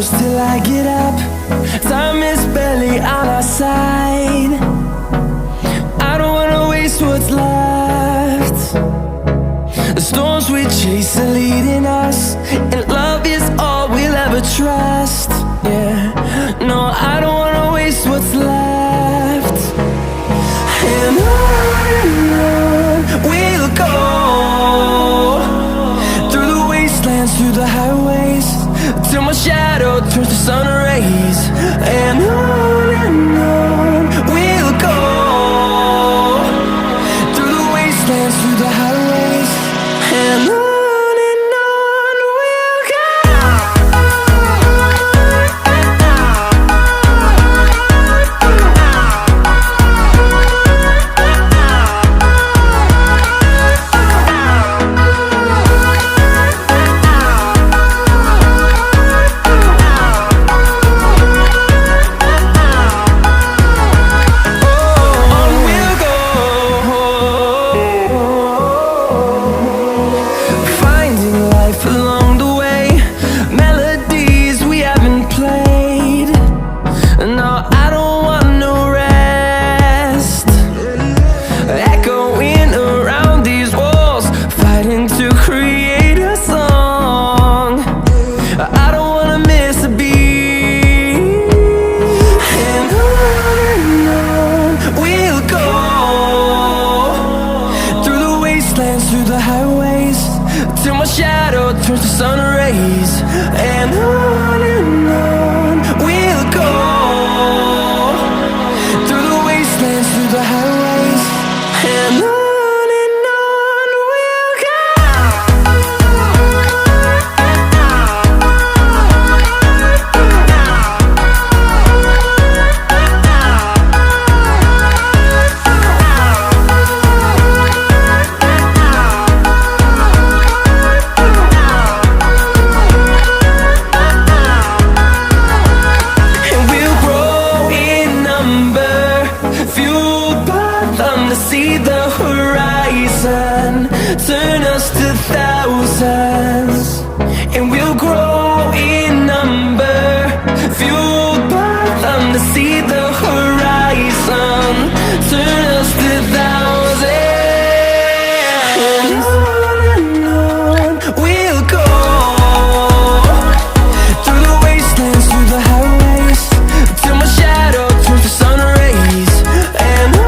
close till I get up. Time is barely on our side. I don't wanna waste what's left. The storms we chase are leading us, and love is all we'll ever trust. Yeah, no, I don't wanna waste what's left. And on we'll go, through the wastelands, through the highways, till my shadow turns to sun rays. And on we'll go, through the wastelands, through the highways, and on we'll go. Through the highways, till my shadow turns to sun rays. And on we'll go, through the wastelands, through the highways, and on we'll go. See the horizon turn us to thousands, and we'll grow in number, fueled by them. To see the horizon turn us to thousands, and on we'll go, through the wastelands, through the highways, till my shadow turns to sun rays. And on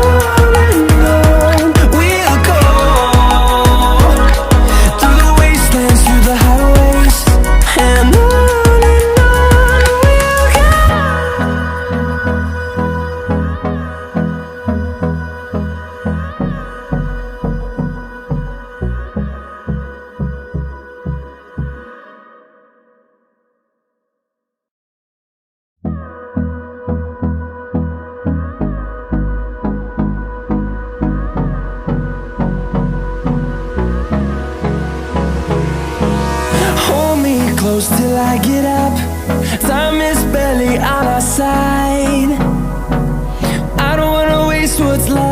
close till I get up. Time is barely on our side. I don't wanna waste what's left.